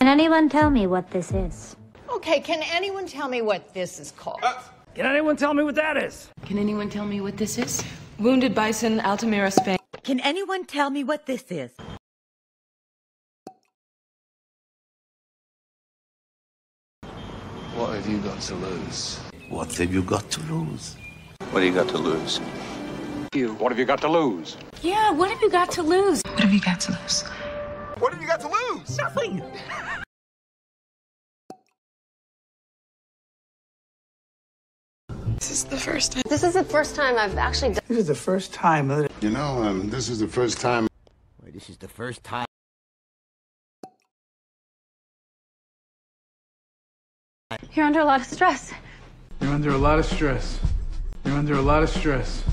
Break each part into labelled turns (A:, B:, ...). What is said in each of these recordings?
A: anyone tell me what this is?
B: Okay, can anyone tell me what this is called?
C: Can anyone tell me what that is?
D: Can anyone tell me what this is? Wounded Bison, Altamira, Spain.
E: Can anyone tell me what this is?
F: What have you got to lose?
G: What have you got to lose?
F: What do you got to lose?
C: You. What have you got to lose?
D: Yeah, what have you got to lose? What have you got to lose?
F: What have you got to lose?
E: Nothing.
D: This is the first time.
H: This is the first time I've actually done.
G: This is the first time that...
F: You know, this is the first time.
G: Wait, this is the first time...
H: You're under a lot of stress.
I: You're under a lot of stress. You're under a lot of stress.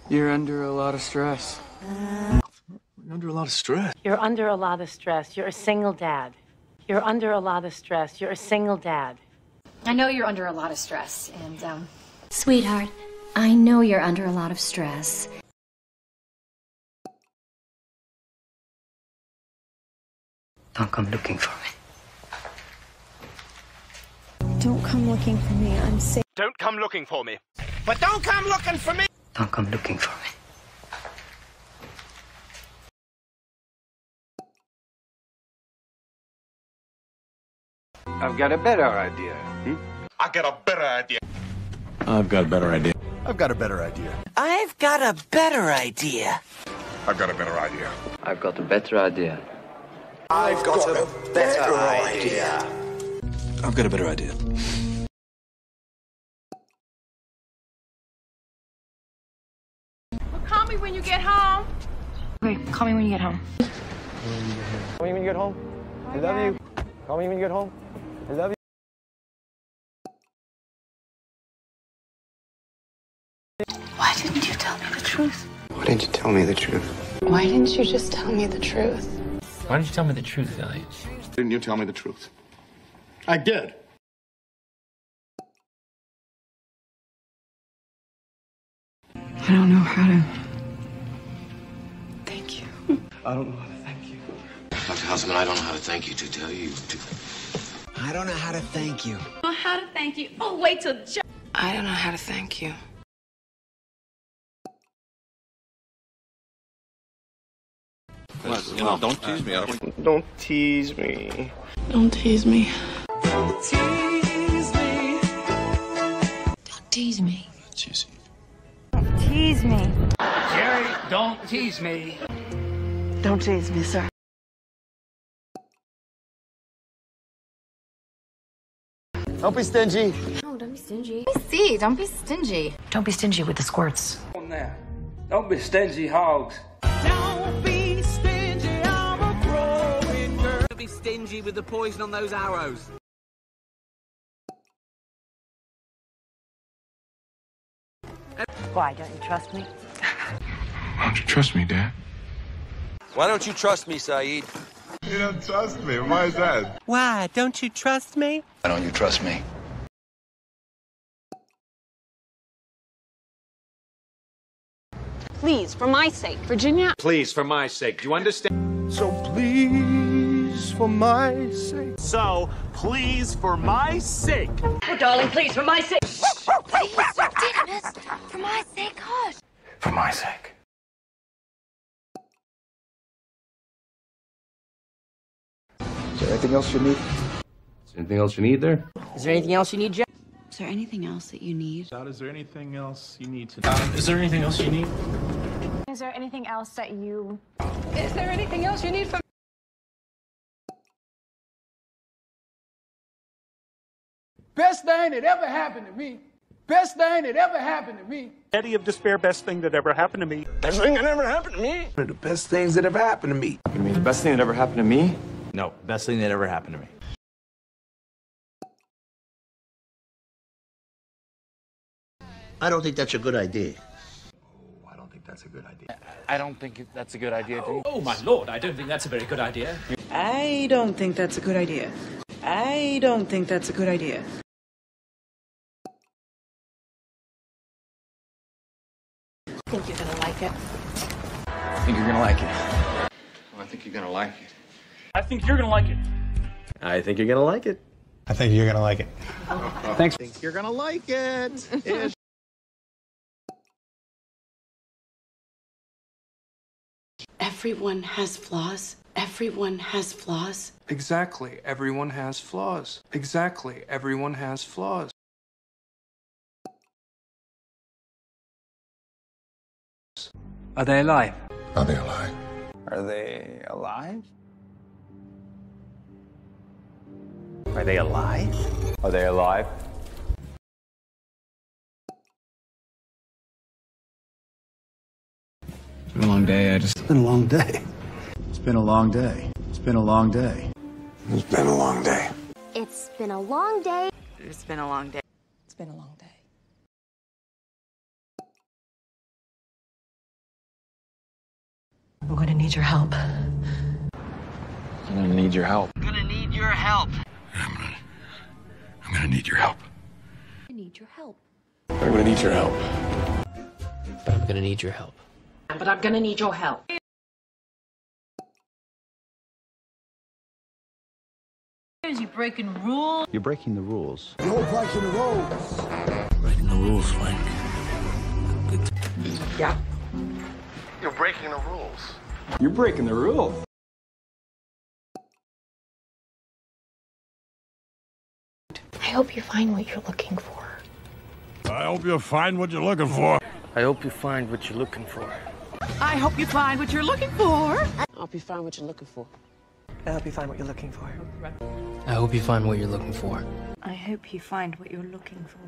J: You're under a lot of stress.
F: You're under a lot of stress.
K: You're under a lot of stress. You're a single dad. You're under a lot of stress. You're a single dad.
H: I know you're under a lot of stress, and
A: Sweetheart, I know you're under a lot of stress.
D: Don't come looking for me.
H: don't come looking for me. I'm sick.
C: Don't come looking for me. But don't come looking for me!
D: Don't come looking for me.
C: I've got a better idea. I got a better idea.
F: I've got a better idea. I've got a better idea.
E: I've got a better idea.
C: I've got a better idea.
J: I've got a better idea.
F: I've got a better idea. I've got a better idea.
B: Well, call me when you get home.
H: Okay, call me when you get home.
J: Call me when you get home. I love you. Call me when you get home. I love you.
D: Why didn't you tell me the truth?
J: Why didn't you tell me the truth?
H: Why didn't you just tell me the truth?
J: Why didn't you tell me the truth, Elliot?
F: Didn't you tell me the truth? I did.
D: I don't know how to thank you.
J: I don't know how to thank you.
G: Dr. Houseman, I don't know how to thank you to tell you to...
E: I don't know how to thank you.
H: I don't know how to thank you. Oh, wait till
D: I don't know how to thank you.
F: Well, don't tease me.
J: Don't tease me.
D: Don't tease me.
E: Don't tease me.
D: Don't tease me.
F: Tease
H: tease me.
C: Jerry, don't tease me.
E: Don't tease me, sir.
J: Don't be stingy.
H: No, don't be stingy. See, don't be stingy.
D: Don't be stingy with the squirts.
J: On there. Don't be stingy hogs.
E: Don't be stingy, I'm a growing girl.
J: Don't be stingy with the poison on those arrows.
K: Why, don't you trust me?
F: Why don't you trust me, Dad?
J: Why don't you trust me, Saeed?
F: You don't trust me. Why is that?
E: Why, don't you trust me?
F: Why don't you trust me?
H: Please, for my sake, Virginia.
C: Please, for my sake, do you understand?
F: So please, for my sake.
C: So, please, for my sake.
H: Oh, darling, please, for my sake. Please, ridiculous. For my sake, hush.
F: For my sake.
J: Is there anything else you need? Is there anything else you need there?
E: Is there anything else you need, Jack?
D: Is there anything else that you need?
I: Is there anything else you need to know? Is there anything else you need?
H: Is there anything else that you... Is there anything else you need from...
I: Best thing that ever happened to me. Best thing that ever happened to me.
C: Eddie of Despair, best thing that ever happened to me.
J: Best thing that ever happened to me.
G: One of the best things that ever happened to me.
J: You mean the best thing that ever happened to me?
L: No, best thing that ever happened to me.
G: I don't think that's a good idea.
F: I don't think that's a good idea.
L: I don't think that's a good idea, do you?
C: Oh, my lord, I don't think that's a very good idea.
E: I don't think that's a good idea. I don't think that's a good idea.
H: I think you're gonna like it.
J: I think you're gonna like it.
F: I think you're gonna like it.
C: I think you're gonna like it.
M: I think you're gonna like it.
N: I think you're gonna like it.
M: Thanks.
G: I think you're gonna like it.
D: Everyone has flaws. Everyone has flaws.
O: Exactly. Everyone has flaws. Exactly. Everyone has flaws.
C: Are they alive?
F: Are they alive?
L: Are they alive?
M: Are they alive?
L: Are they alive?
C: It's been a long day. It's
F: been a long day. It's been a long day. It's been a long day. It's been a long day.
H: It's been a long day.
E: It's been a long day.
D: It's been a long day. I'm going to need your help.
L: I'm gonna need your help.
G: I'm gonna need your help.
F: I'm gonna need your help.
H: I need your help.
F: I'm gonna need your help.
P: But I'm gonna need your help.
D: But I'm going to need your help.
B: You're breaking rules.
M: You're breaking the rules.
F: You're breaking the rules. Breaking the rules, Frank.
D: Yeah.
G: You're breaking the rules.
C: You're breaking the rules.
H: I hope you find what you're looking for.
F: I hope you'll find what you're looking for.
P: I hope you find what you're looking for.
B: I hope you find what you're looking for.
E: I hope you find what you're looking for. I hope you find what you're looking for.
P: I hope you find what you're looking for.
H: I hope you find what you're looking for.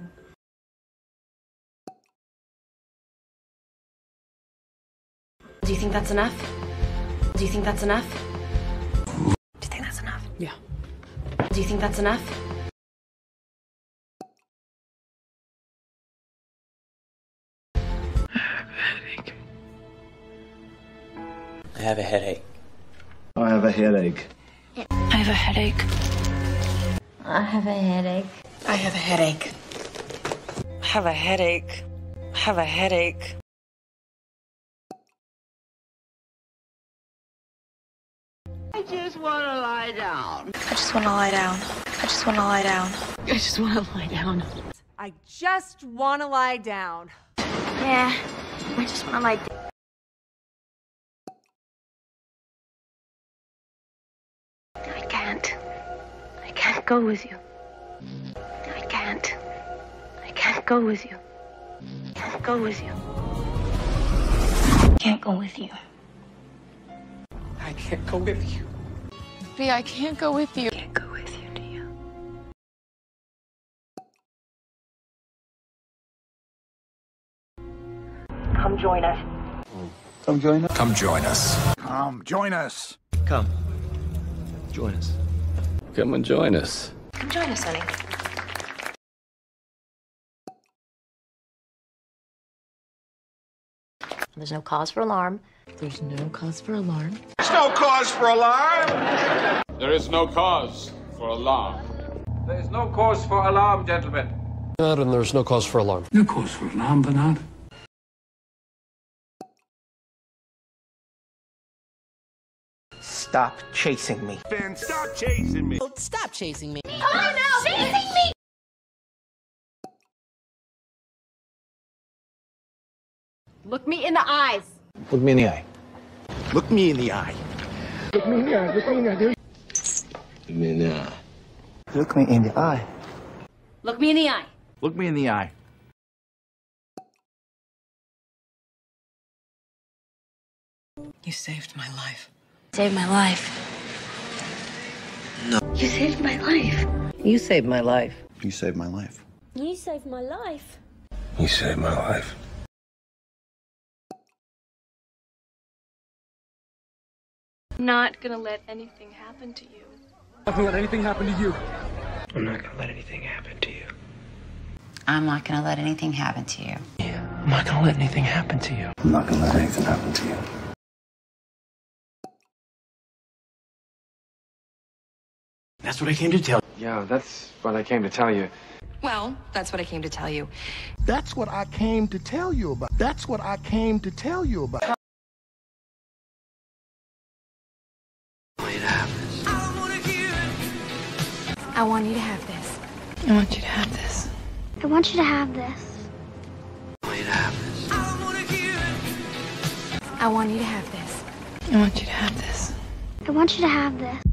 A: Do you think that's enough? Do you think that's enough?
H: Do you think that's enough?
D: Yeah.
A: Do you think that's enough?
P: I have a headache.
F: I have a headache.
H: I have a headache.
A: I have a headache.
D: I have a headache.
E: I have a headache. I have a headache.
B: I just want to lie down.
E: I just want to lie down. I just want to lie down.
D: I just want to lie down.
B: I just want to lie down.
H: Yeah, I just want to lie down. I can't go with you. I can't go with you. I can't go with you. I can't go with you.
E: I can't go with you.
D: But I can't go with you.
H: I can't go with you, do you?
K: Come join us.
F: Come join us.
G: Come join us.
F: Come join us.
P: Come. Join us.
L: Come and join us.
H: Come join us, honey. There's no cause for alarm.
D: There's no cause for alarm.
G: There's no cause for alarm.
C: There is no cause for alarm. There is no cause for alarm, gentlemen.
P: And there's no cause for alarm.
F: No cause for alarm, Bernard.
G: Stop chasing me.
F: Ben, stop chasing me.
B: Stop chasing me.
H: Oh no! Chasing me!
B: Look me in the eyes.
M: Look me in the eye.
G: Look me in the eye.
F: Look me in the eye. Look me in the eye.
G: Look me in the eye.
F: Look me in the eye.
A: Look me in the eye.
L: Look me in the eye.
D: You saved my life.
H: Saved my life.
F: No.
H: You saved my life.
E: You saved my life.
F: You saved my life.
H: You saved my life.
F: You saved my life.
H: I'm not gonna let anything happen to you.
C: I'm not gonna let anything happen to you.
P: I'm not gonna let anything happen to you.
Q: I'm not gonna let anything happen to you.
P: I'm not gonna let anything happen to you.
F: I'm not gonna let anything happen to you.
M: That's what I came to tell you.
C: Yeah, that's what I came to tell you.
D: Well, that's what I came to tell you.
G: That's what I came to tell you about. That's what I came to tell you about.
A: I want you to have this.
D: I want you to have this.
H: I want you to have this.
A: I want you to have this. I want you to have this.
D: I want you to have this.
H: I want you to have this.